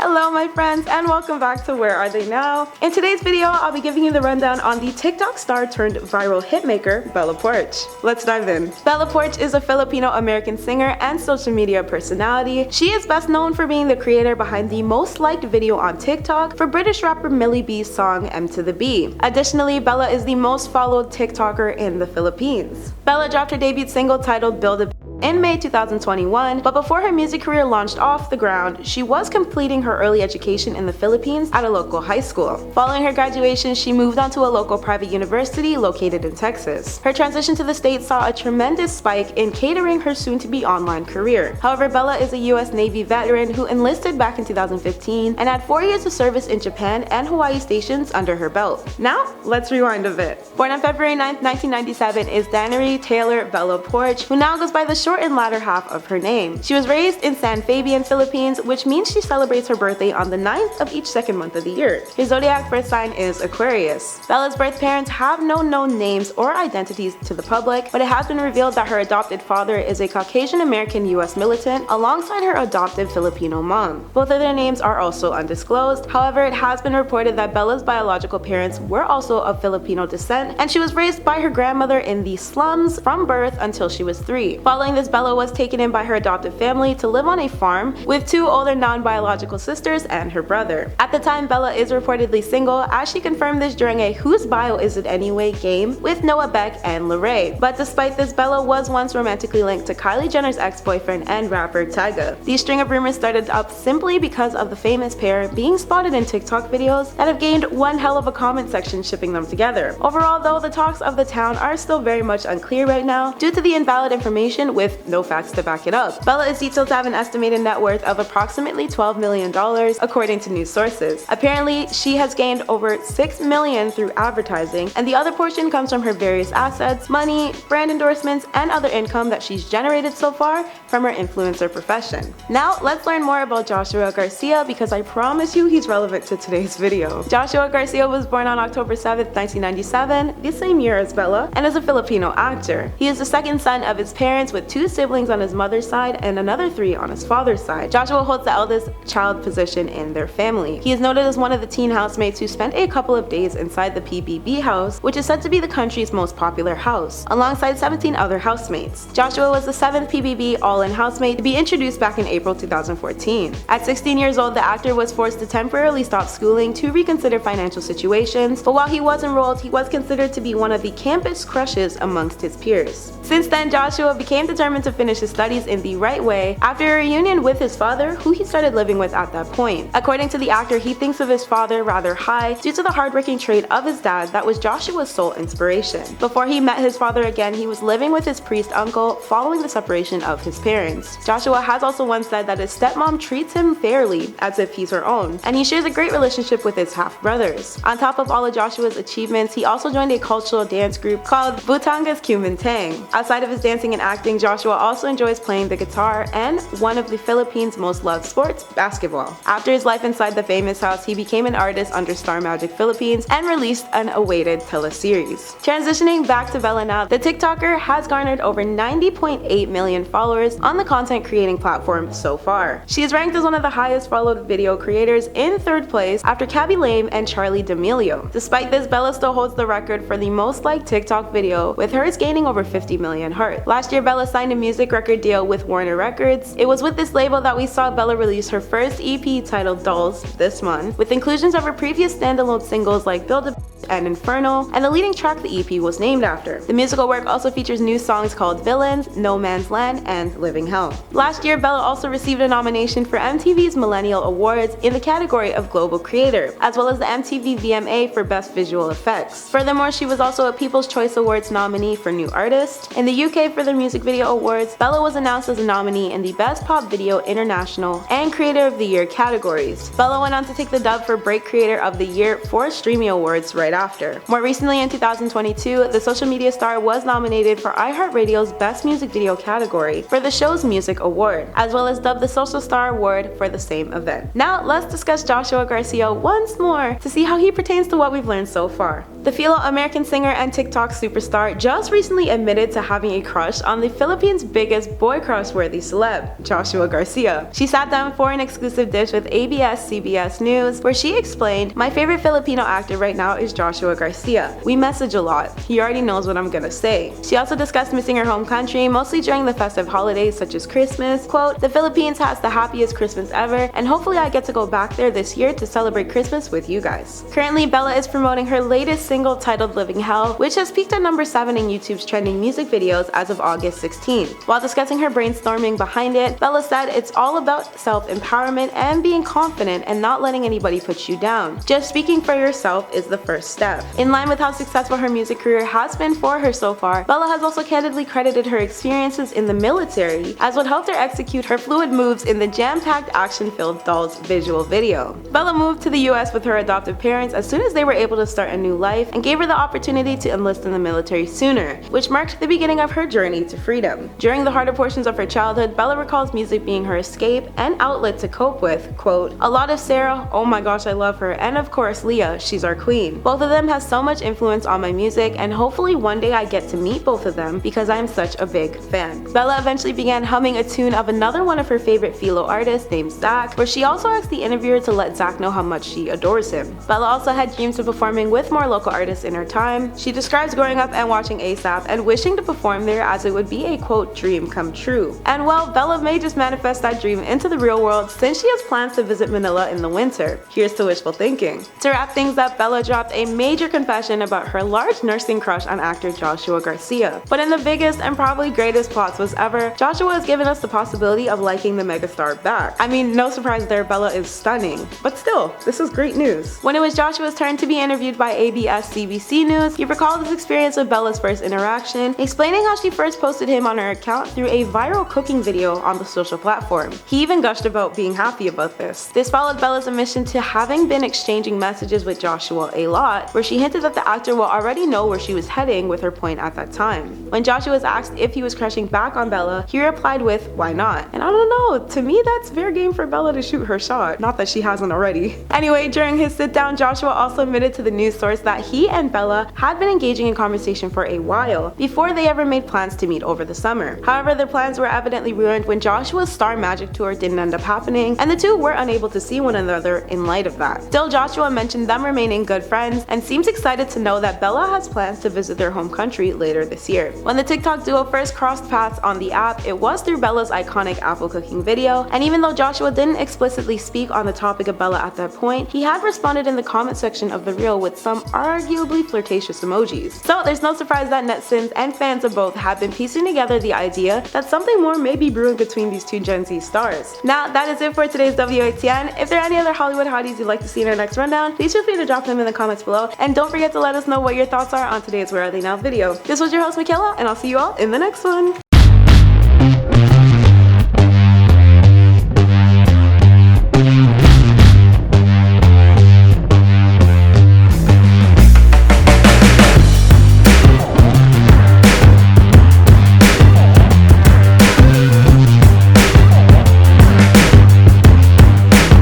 Hello my friends and welcome back to Where Are They Now? In today's video, I'll be giving you the rundown on the TikTok star turned viral hitmaker, Bella Poarch. Let's dive in. Bella Poarch is a Filipino-American singer and social media personality. She is best known for being the creator behind the most liked video on TikTok for British rapper Millie B's song M to the B. Additionally, Bella is the most followed TikToker in the Philippines. Bella dropped her debut single titled Build a in May 2021, but before her music career launched off the ground, she was completing her early education in the Philippines at a local high school. Following her graduation, she moved on to a local private university located in Texas. Her transition to the States saw a tremendous spike in catering her soon-to-be online career. However, Bella is a US Navy veteran who enlisted back in 2015 and had 4 years of service in Japan and Hawaii stations under her belt. Now, let's rewind a bit. Born on February 9, 1997 is Dannery Taylor Bella Poarch, who now goes by the short and latter half of her name. She was raised in San Fabian, Philippines, which means she celebrates her birthday on the 9th of each second month of the year. Her zodiac birth sign is Aquarius. Bella's birth parents have no known names or identities to the public, but it has been revealed that her adopted father is a Caucasian American US militant alongside her adoptive Filipino mom. Both of their names are also undisclosed. However, it has been reported that Bella's biological parents were also of Filipino descent, and she was raised by her grandmother in the slums from birth until she was 3. Following this, Bella was taken in by her adoptive family to live on a farm with 2 older non-biological sisters and her brother. At the time, Bella is reportedly single, as she confirmed this during a Whose Bio Is It Anyway game with Noah Beck and Lorraine. But despite this, Bella was once romantically linked to Kylie Jenner's ex-boyfriend and rapper Tyga. These string of rumors started up simply because of the famous pair being spotted in TikTok videos that have gained one hell of a comment section shipping them together. Overall though, the talks of the town are still very much unclear right now due to the invalid information with no facts to back it up. Bella is detailed to have an estimated net worth of approximately $12 million according to news sources. Apparently, she has gained over $6 million through advertising, and the other portion comes from her various assets, money, brand endorsements, and other income that she's generated so far from her influencer profession. Now, let's learn more about Joshua Garcia because I promise you he's relevant to today's video. Joshua Garcia was born on October 7th, 1997, the same year as Bella, and is a Filipino actor. He is the second son of his parents with 2 siblings on his mother's side and another 3 on his father's side. Joshua holds the eldest child position in their family. He is noted as one of the teen housemates who spent a couple of days inside the PBB house, which is said to be the country's most popular house, alongside 17 other housemates. Joshua was the 7th PBB all-in housemate to be introduced back in April 2014. At 16 years old, the actor was forced to temporarily stop schooling to reconsider financial situations, but while he was enrolled, he was considered to be one of the campus crushes amongst his peers. Since then, Joshua became determined to finish his studies in the right way after a reunion with his father, who he started living with at that point. According to the actor, he thinks of his father rather high due to the hardworking trait of his dad that was Joshua's sole inspiration. Before he met his father again, he was living with his priest uncle following the separation of his parents. Joshua has also once said that his stepmom treats him fairly, as if he's her own, and he shares a great relationship with his half-brothers. On top of all of Joshua's achievements, he also joined a cultural dance group called Butangas Kumintang. Outside of his dancing and acting, Joshua also enjoys playing the guitar and one of the Philippines' most loved sports, basketball. After his life inside the famous house, he became an artist under Star Magic Philippines and released an awaited teleseries. Transitioning back to Bella now, the TikToker has garnered over 90.8 million followers on the content creating platform so far. She is ranked as one of the highest followed video creators in 3rd place after Cabby Lame and Charlie D'Amelio. Despite this, Bella still holds the record for the most liked TikTok video, with hers gaining over 50 million hearts. Last year, Bella signed a music record deal with Warner Records. It was with this label that we saw Bella release her first EP titled Dolls this month, with inclusions of her previous standalone singles like Build a and Inferno, and the leading track the EP was named after. The musical work also features new songs called Villains, No Man's Land, and Living Hell. Last year, Bella also received a nomination for MTV's Millennial Awards in the category of Global Creator, as well as the MTV VMA for Best Visual Effects. Furthermore, she was also a People's Choice Awards nominee for New Artist. In the UK for the Music Video Awards, Bella was announced as a nominee in the Best Pop Video International and Creator of the Year categories. Bella went on to take the dub for Break Creator of the Year for Streamy Awards right after. More recently in 2022, the social media star was nominated for iHeartRadio's Best Music Video category for the show's Music Award, as well as dubbed the Social Star Award for the same event. Now let's discuss Joshua Garcia once more to see how he pertains to what we've learned so far. The Filipino-American singer and TikTok superstar just recently admitted to having a crush on the Philippines' biggest boy crush-worthy celeb, Joshua Garcia. She sat down for an exclusive dish with ABS-CBN News, where she explained, "My favorite Filipino actor right now is Joshua Garcia. We message a lot. He already knows what I'm gonna say." She also discussed missing her home country, mostly during the festive holidays such as Christmas. Quote, "The Philippines has the happiest Christmas ever, and hopefully I get to go back there this year to celebrate Christmas with you guys." Currently, Bella is promoting her latest single titled Living Hell, which has peaked at number 7 in YouTube's trending music videos as of August 16th. While discussing her brainstorming behind it, Bella said it's all about self-empowerment and being confident and not letting anybody put you down. Just speaking for yourself is the first step. In line with how successful her music career has been for her so far, Bella has also candidly credited her experiences in the military as what helped her execute her fluid moves in the jam-packed action-filled Dolls visual video. Bella moved to the US with her adoptive parents as soon as they were able to start a new life and gave her the opportunity to enlist in the military sooner, which marked the beginning of her journey to freedom. During the harder portions of her childhood, Bella recalls music being her escape and outlet to cope with, quote, "A lot of Sarah, oh my gosh I love her, and of course Leah, she's our queen. Both of them have so much influence on my music, and hopefully one day I get to meet both of them because I'm such a big fan." Bella eventually began humming a tune of another one of her favorite philo artists named Zach, where she also asked the interviewer to let Zach know how much she adores him. Bella also had dreams of performing with more local artists in her time. She describes growing up and watching ASAP and wishing to perform there as it would be a quote dream come true. And well, Bella may just manifest that dream into the real world since she has plans to visit Manila in the winter. Here's to wishful thinking. To wrap things up, Bella dropped a major confession about her large nursing crush on actor Joshua Garcia. But in the biggest and probably greatest plot twist ever, Joshua has given us the possibility of liking the megastar back. I mean, no surprise there, Bella is stunning. But still, this is great news. When it was Joshua's turn to be interviewed by ABS-CBN News, he recalled his experience with Bella's first interaction, explaining how she first posted him on her account through a viral cooking video on the social platform. He even gushed about being happy about this. This followed Bella's admission to having been exchanging messages with Joshua a lot, where she hinted that the actor will already know where she was heading with her point at that time. When Joshua was asked if he was crushing back on Bella, he replied with, "Why not?" And I don't know, to me that's fair game for Bella to shoot her shot, not that she hasn't already. Anyway, during his sit down, Joshua also admitted to the news source that he and Bella had been engaging in conversation for a while before they ever made plans to meet over the summer. However, their plans were evidently ruined when Joshua's Star Magic tour didn't end up happening, and the two were unable to see one another in light of that. Still, Joshua mentioned them remaining good friends and seems excited to know that Bella has plans to visit their home country later this year. When the TikTok duo first crossed paths on the app, it was through Bella's iconic apple cooking video, and even though Joshua didn't explicitly speak on the topic of Bella at that point, he had responded in the comment section of the reel with some arguably flirtatious emojis. So there's no surprise that netizens and fans of both have been piecing together the idea that something more may be brewing between these two Gen Z stars. Now that is it for today's WATN. If there are any other Hollywood hotties you'd like to see in our next rundown, please feel free to drop them in the comments below, and don't forget to let us know what your thoughts are on today's Where Are They Now video. This was your host Michaela, and I'll see you all in the next one.